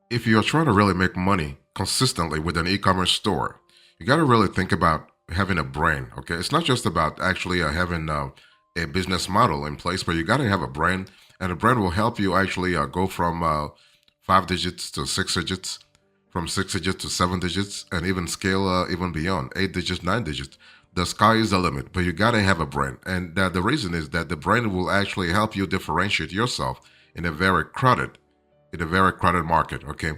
If you're trying to really make money consistently with an e-commerce store, you got to really think about having a brand. Okay, it's not just about actually having a business model in place, but you got to have a brand, and a brand will help you actually go from 5 digits to 6 digits, from 6 digits to 7 digits, and even scale even beyond 8 digits, 9 digits. The sky is the limit, but you got to have a brand, and the reason is that the brand will actually help you differentiate yourself in a very crowded market. Okay,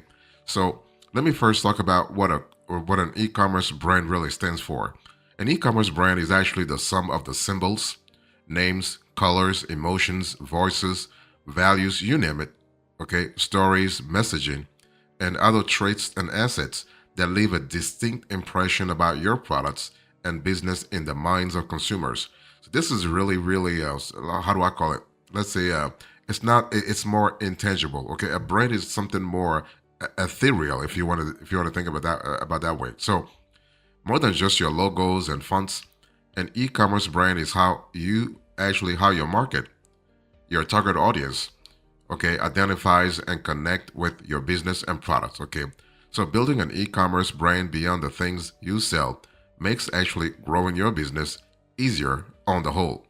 so let me first talk about what an e-commerce brand really stands for. An e-commerce brand is actually the sum of the symbols, names, colors, emotions, voices, values, you name it. Okay, stories, messaging, and other traits and assets that leave a distinct impression about your products and business in the minds of consumers. So this is really how do I call it? Let's say it's not it's more intangible. Okay, a brand is something more ethereal if you want to think about that way. So more than just your logos and fonts, an e-commerce brand is how your market, your target audience, okay, identifies and connect with your business and products. Okay, so building an e-commerce brand beyond the things you sell makes actually growing your business easier on the whole,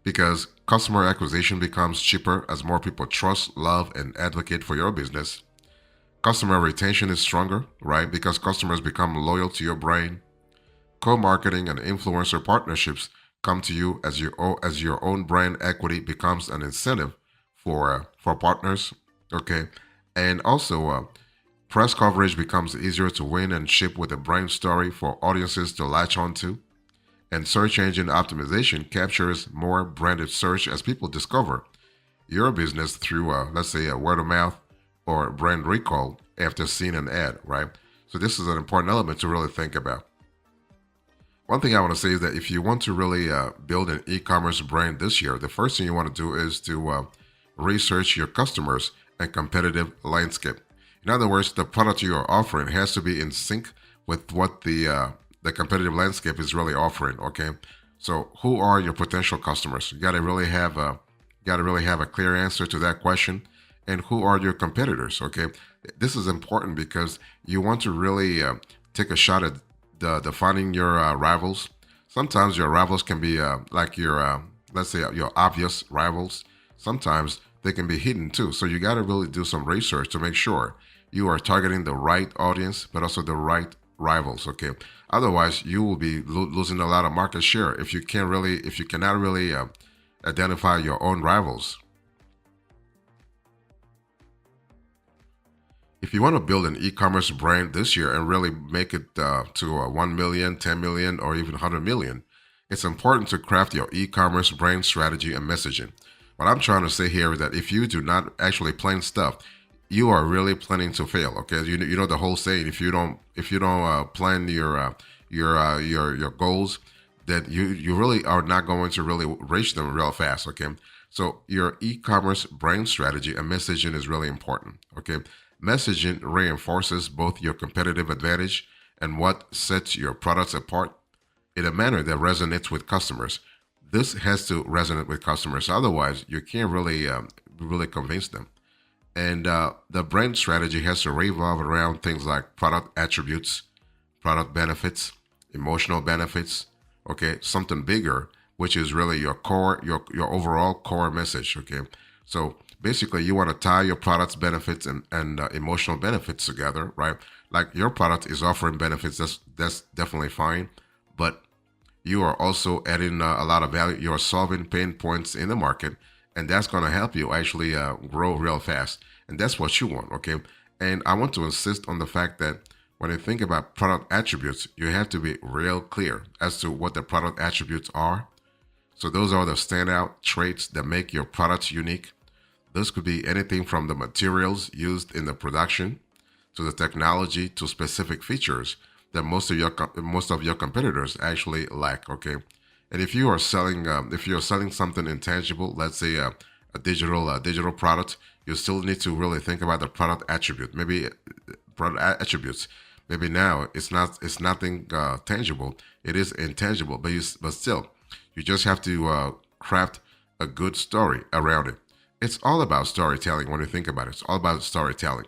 because customer acquisition becomes cheaper as more people trust, love, and advocate for your business. Customer retention is stronger, right? Because customers become loyal to your brand. Co-marketing and influencer partnerships come to you as your own brand equity becomes an incentive for partners. Okay, and also press coverage becomes easier to win and ship with a brand story for audiences to latch onto. And search engine optimization captures more branded search as people discover your business through, let's say, a word of mouth or brand recall after seeing an ad, right? So this is an important element to really think about. One thing I want to say is that if you want to really build an e-commerce brand this year, the first thing you want to do is to research your customers and competitive landscape. In other words, the product you are offering has to be in sync with what the competitive landscape is really offering. Okay, so who are your potential customers? You got to really have a clear answer to that question. And who are your competitors? Okay, this is important because you want to really take a shot at defining your rivals. Sometimes your rivals can be like your let's say your obvious rivals. Sometimes they can be hidden too. So you got to really do some research to make sure you are targeting the right audience, but also the right rivals. Okay, otherwise you will be losing a lot of market share if you cannot really identify your own rivals. If you want to build an e-commerce brand this year and really make it to 1 million, 10 million, or even 100 million, it's important to craft your e-commerce brand strategy and messaging. What I'm trying to say here is that if you do not actually plan stuff, you are really planning to fail. Okay, you know the whole saying: if you don't plan your goals, that you really are not going to really reach them real fast. Okay, so your e-commerce brand strategy and messaging is really important. Okay, messaging reinforces both your competitive advantage and what sets your products apart in a manner that resonates with customers. This has to resonate with customers, otherwise you can't really convince them. And the brand strategy has to revolve around things like product attributes, product benefits, emotional benefits. Okay, something bigger, which is really your core, your overall core message. Okay, so basically you want to tie your product's benefits and emotional benefits together, right? Like your product is offering benefits, that's definitely fine, but you are also adding a lot of value. You're solving pain points in the market, and that's going to help you actually grow real fast. And that's what you want, okay? And I want to insist on the fact that when you think about product attributes, you have to be real clear as to what the product attributes are. So those are the standout traits that make your products unique. This could be anything from the materials used in the production to the technology to specific features that most of your competitors actually lack. Okay, and if you're selling something intangible, let's say digital product, you still need to really think about the product attribute. Maybe product attributes. Maybe now it's nothing tangible. It is intangible, but still, you just have to craft a good story around it. It's all about storytelling when you think about it. It's all about storytelling.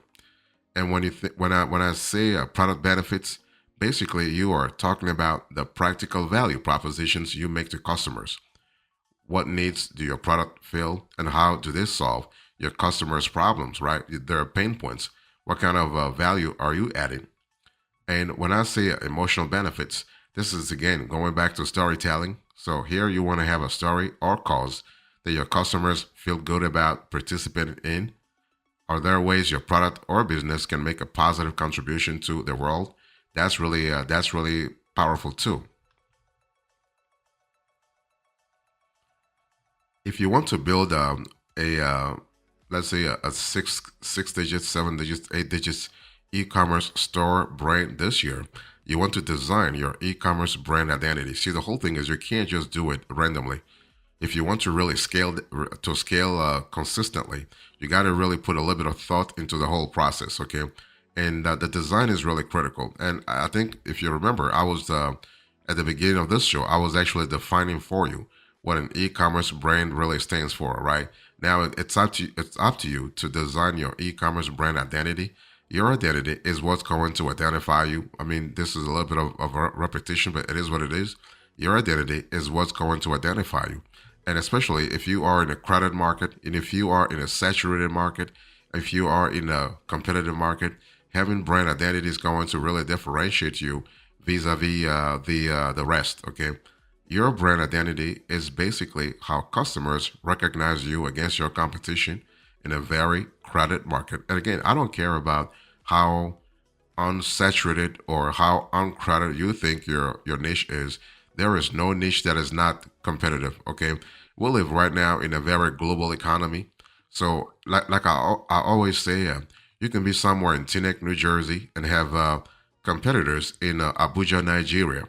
And when I say product benefits, basically you are talking about the practical value propositions you make to customers. What needs do your product fill, and how do they solve your customers' problems? Right, their pain points. What kind of value are you adding? And when I say emotional benefits, this is again going back to storytelling. So here you want to have a story or cause that your customers feel good about participating in. Are there ways your product or business can make a positive contribution to the world? That's really powerful too. If you want to build a let's say a six digits, 7 digits, 8 digits e-commerce store brand this year, you want to design your e-commerce brand identity. See, the whole thing is you can't just do it randomly. If you want to really scale consistently, you got to really put a little bit of thought into the whole process. Okay, and the design is really critical. And I think if you remember, I was at the beginning of this show, I was actually defining for you what an e-commerce brand really stands for. Right now, it's up to you to design your e-commerce brand identity. Your identity is what's going to identify you. I mean, this is a little bit of a repetition, but it is what it is. Your identity is what's going to identify you. And especially if you are in a crowded market, and if you are in a saturated market, if you are in a competitive market, having brand identity is going to really differentiate you vis-a-vis the rest. Okay, your brand identity is basically how customers recognize you against your competition in a very crowded market. And again, I don't care about how unsaturated or how uncrowded you think your niche is. There is no niche that is not competitive. Okay, we live right now in a very global economy. So like I always say, you can be somewhere in Teaneck, New Jersey, and have competitors in Abuja, Nigeria.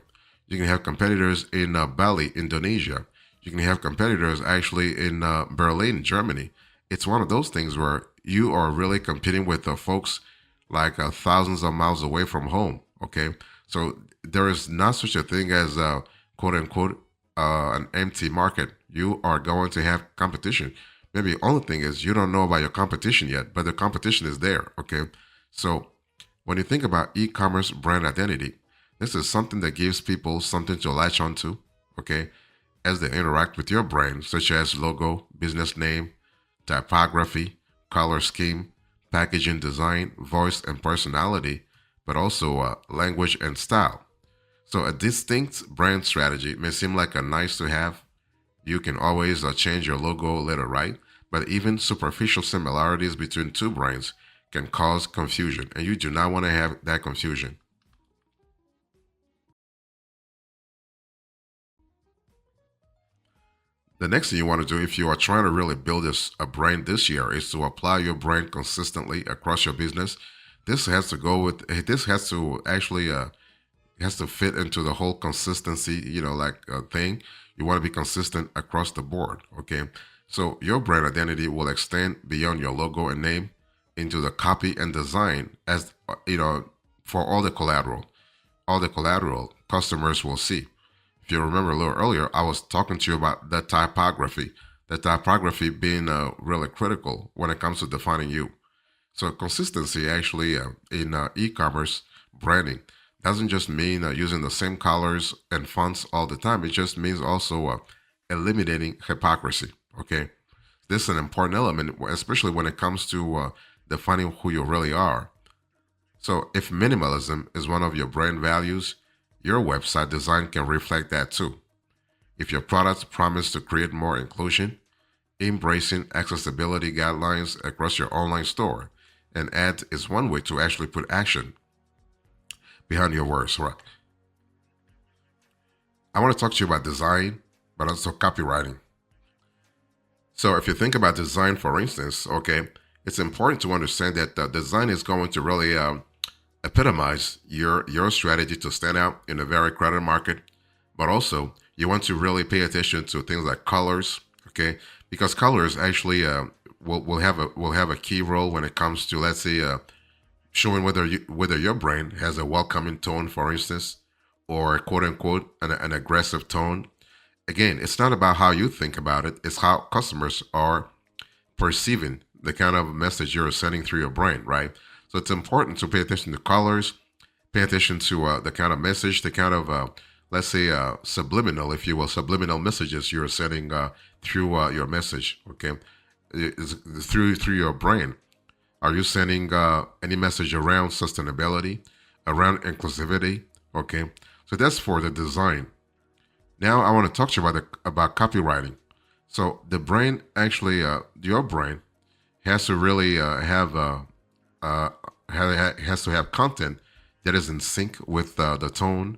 You can have competitors in Bali, Indonesia. You can have competitors actually in Berlin, Germany. It's one of those things where you are really competing with folks like thousands of miles away from home. Okay, so there is not such a thing as quote unquote an empty market. You are going to have competition. Maybe the only thing is you don't know about your competition yet, but the competition is there. Okay, so when you think about e-commerce brand identity, this is something that gives people something to latch onto. Okay, as they interact with your brand, such as logo, business name, typography, color scheme, packaging design, voice and personality, but also language and style. So a distinct brand strategy may seem like a nice to have. You can always change your logo later, right? But even superficial similarities between two brands can cause confusion, and you do not want to have that confusion. The next thing you want to do if you are trying to really build a brand this year is to apply your brand consistently across your business. This has to actually it has to fit into the whole consistency, like thing. You want to be consistent across the board, okay? So your brand identity will extend beyond your logo and name into the copy and design as for all the collateral customers will see. If you remember a little earlier, I was talking to you about the typography being really critical when it comes to defining you. So consistency actually in e-commerce branding doesn't just mean using the same colors and fonts all the time. It just means also eliminating hypocrisy. Okay, this is an important element, especially when it comes to defining who you really are. So if minimalism is one of your brand values, your website design can reflect that too. If your products promise to create more inclusion, embracing accessibility guidelines across your online store and ads is one way to actually put action behind your words. Right. I want to talk to you about design, but also copywriting. So if you think about design, for instance, okay, it's important to understand that design is going to really epitomize your strategy to stand out in a very crowded market, but also you want to really pay attention to things like colors, okay? Because colors actually will have a key role when it comes to, let's say, showing whether your brand has a welcoming tone, for instance, or quote unquote an aggressive tone. Again, it's not about how you think about it; it's how customers are perceiving the kind of message you're sending through your brand, right? So it's important to pay attention to colors, pay attention to the kind of message, the kind of let's say subliminal, if you will, subliminal messages you're sending through your message. Okay, through your brain. Are you sending any message around sustainability, around inclusivity? Okay, so that's for the design. Now I want to talk to you about copywriting. So the brain actually, your brain has to really uh, has to have content that is in sync with the tone,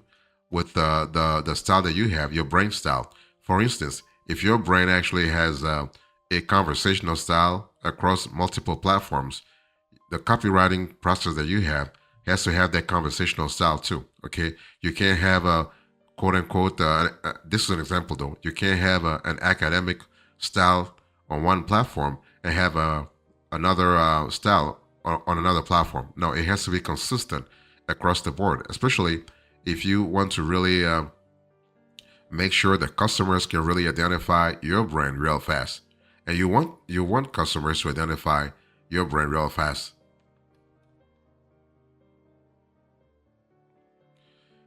with the style that you have, your brain style. For instance, if your brain actually has a conversational style across multiple platforms, the copywriting process that you have has to have that conversational style too. Okay, you can't have a quote unquote. This is an example though. You can't have an academic style on one platform and have another style on another platform. No, it has to be consistent across the board, especially if you want to really make sure that customers can really identify your brand real fast, and you want customers to identify your brand real fast.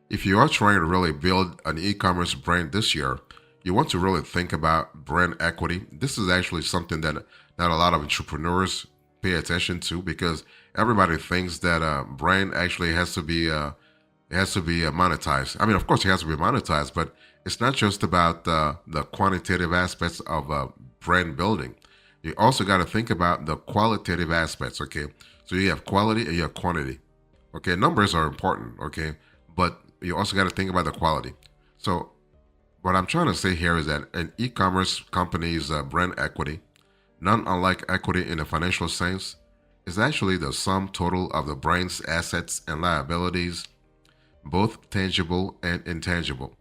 If you are trying to really build an e-commerce brand this year, you want to really think about brand equity. This is actually something that not a lot of entrepreneurs pay attention to, because everybody thinks that brand actually has to be monetized. I mean, of course, it has to be monetized, but it's not just about the quantitative aspects of brand building. You also got to think about the qualitative aspects. Okay, so you have quality and you have quantity. Okay, numbers are important. Okay, but you also got to think about the quality. So what I'm trying to say here is that an e-commerce company's brand equity, not unlike equity in a financial sense, is actually the sum total of the brand's assets and liabilities, both tangible and intangible.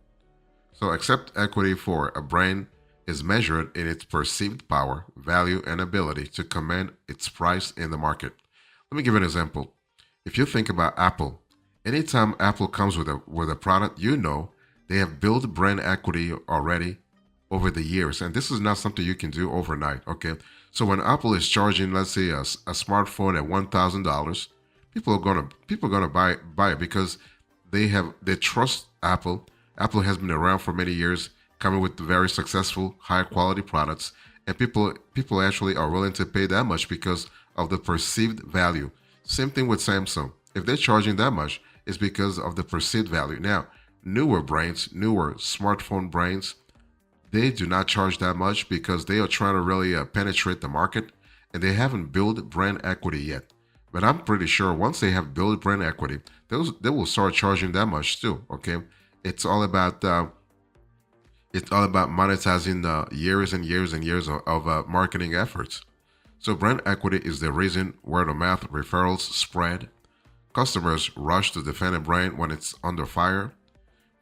So, accept equity for a brand is measured in its perceived power, value, and ability to command its price in the market. Let me give you an example. If you think about Apple, anytime Apple comes with a product, you know they have built brand equity already over the years, and this is not something you can do overnight. Okay, so when Apple is charging, let's say, a smartphone at $1,000, people are gonna buy it because they trust Apple. Apple has been around for many years, coming with very successful, high quality products, and people actually are willing to pay that much because of the perceived value. Same thing with Samsung. If they're charging that much, it's because of the perceived value. Now, newer brands, newer smartphone brands, they do not charge that much because they are trying to really penetrate the market, and they haven't built brand equity yet. But I'm pretty sure once they have built brand equity, they will start charging that much too. Okay, it's all about monetizing the years and years and years of marketing efforts. So brand equity is the reason word of mouth referrals spread. Customers rush to defend a brand when it's under fire.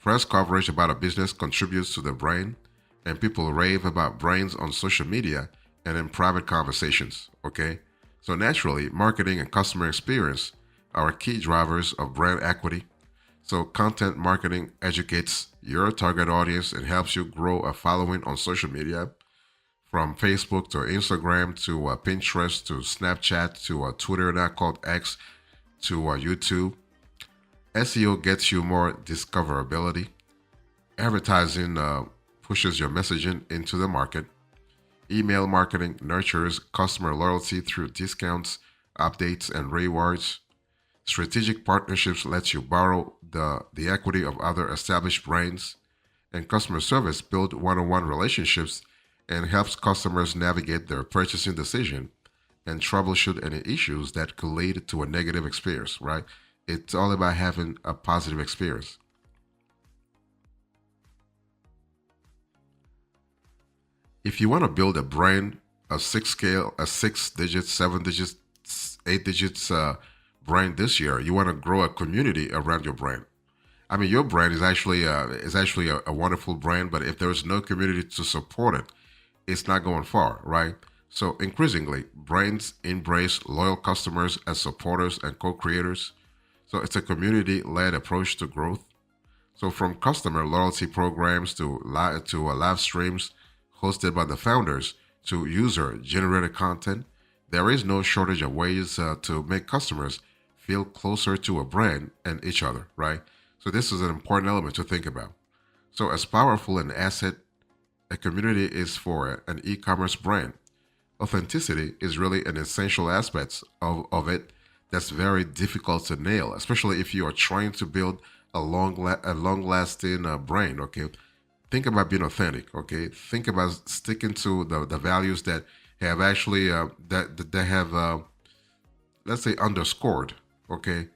Press coverage about a business contributes to the brand, and people rave about brands on social media and in private conversations. Okay, so naturally, marketing and customer experience are key drivers of brand equity. So content marketing educates your target audience and helps you grow a following on social media, from Facebook to Instagram to Pinterest to Snapchat to Twitter, now called X, to YouTube. SEO gets you more discoverability. Advertising pushes your messaging into the market. Email marketing nurtures customer loyalty through discounts, updates, and rewards. Strategic partnerships let you borrow the equity of other established brands. And customer service builds one-on-one relationships and helps customers navigate their purchasing decision and troubleshoot any issues that could lead to a negative experience, right? It's all about having a positive experience. If you want to build a brand, a 6 digit, 7 digits, 8 digits brand this year, you want to grow a community around your brand. I mean, your brand is actually a wonderful brand, but if there's no community to support it, it's not going far, right? So increasingly, brands embrace loyal customers as supporters and co-creators. So it's a community-led approach to growth. So from customer loyalty programs to live streams hosted by the founders to user-generated content, there is no shortage of ways to make customers feel closer to a brand and each other, right? So this is an important element to think about. So as powerful an asset a community is for an e-commerce brand, authenticity is really an essential aspect of it that's very difficult to nail, especially if you are trying to build a long lasting brand. Okay, think about being authentic. Okay, think about sticking to the values that have actually that have let's say underscored. Okay,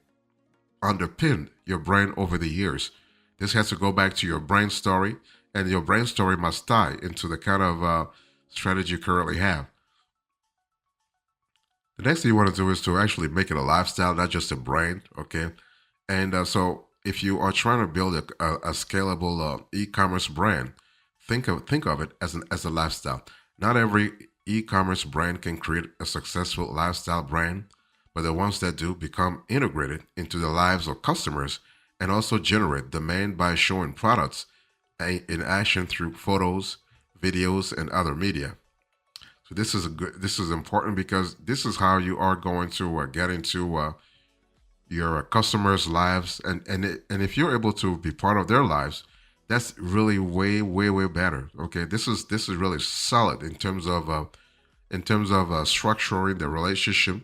underpinned your brand over the years. This has to go back to your brand story, and your brand story must tie into the kind of strategy you currently have. The next thing you want to do is to actually make it a lifestyle, not just a brand. Okay, and so if you are trying to build a scalable e-commerce brand, think of it as a lifestyle. Not every e-commerce brand can create a successful lifestyle brand, but the ones that do become integrated into the lives of customers and also generate demand by showing products in action through photos, videos, and other media. So this is important because this is how you are going to get into your customers' lives, and if you're able to be part of their lives, that's really way better. Okay, this is really solid in terms of structuring the relationship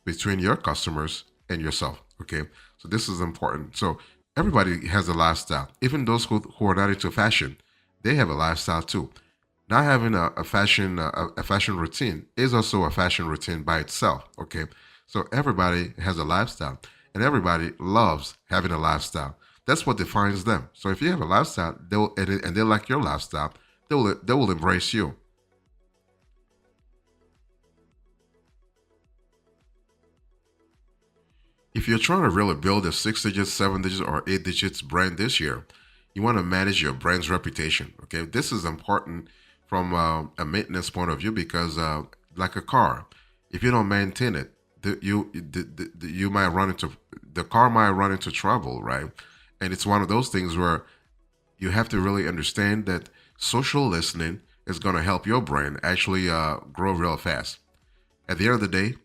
between your customers and yourself. Okay, so this is important. So everybody has a lifestyle, even those who are not into fashion, they have a lifestyle too. Not having a fashion routine is also a fashion routine by itself. Okay, so everybody has a lifestyle, and everybody loves having a lifestyle. That's what defines them. So if you have a lifestyle, and they like your lifestyle, they will embrace you. If you're trying to really build a 6 digits, 7 digits, or 8 digits brand this year, you want to manage your brand's reputation. Okay, this is important from a maintenance point of view because, like a car, if you don't maintain it, you might run into the car might run into trouble, right? And it's one of those things where you have to really understand that social listening is going to help your brand actually grow real fast. At the end of the day,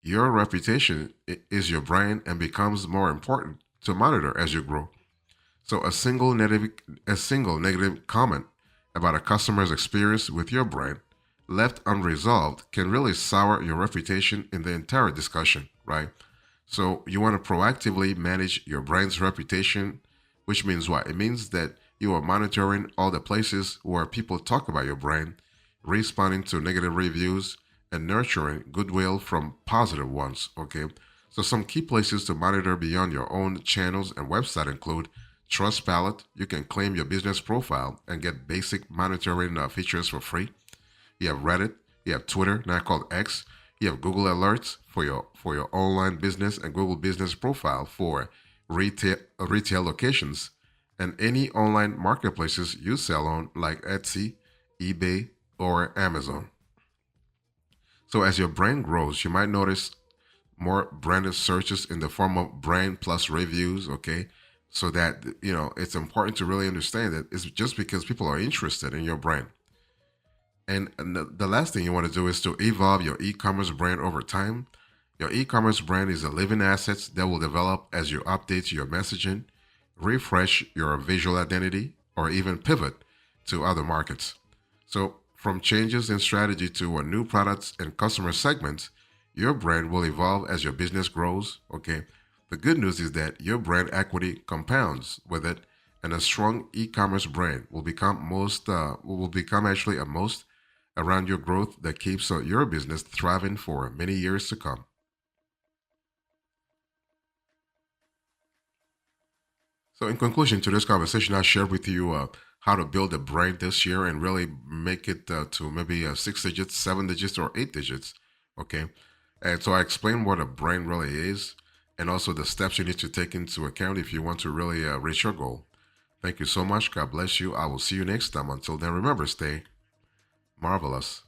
your reputation is your brand and becomes more important to monitor as you grow. So a single negative comment about a customer's experience with your brand left unresolved can really sour your reputation in the entire discussion, right? So you want to proactively manage your brand's reputation, which means what? It means that you are monitoring all the places where people talk about your brand, responding to negative reviews, and nurturing goodwill from positive ones. Okay. So some key places to monitor beyond your own channels and website include Trustpilot. You can claim your business profile and get basic monitoring features for free. You have Reddit. You have Twitter, now called X. You have Google Alerts for your online business and Google Business Profile for retail locations and any online marketplaces you sell on, like Etsy, eBay, or Amazon. So as your brand grows, you might notice more branded searches in the form of brand plus reviews. Okay, so that it's important to really understand that it's just because people are interested in your brand. And the last thing you want to do is to evolve your e-commerce brand over time. Your e-commerce brand is a living asset that will develop as you update your messaging, refresh your visual identity, or even pivot to other markets. So, from changes in strategy to a new products and customer segments, your brand will evolve as your business grows. Okay. The good news is that your brand equity compounds with it, and a strong e-commerce brand will become actually a most around your growth that keeps your business thriving for many years to come. So, in conclusion to this conversation, I shared with you how to build a brand this year and really make it to maybe 6 digits, 7 digits, or 8 digits. Okay. And so I explained what a brand really is and also the steps you need to take into account if you want to really reach your goal. Thank you so much. God bless you. I will see you next time. Until then, remember, stay marvelous.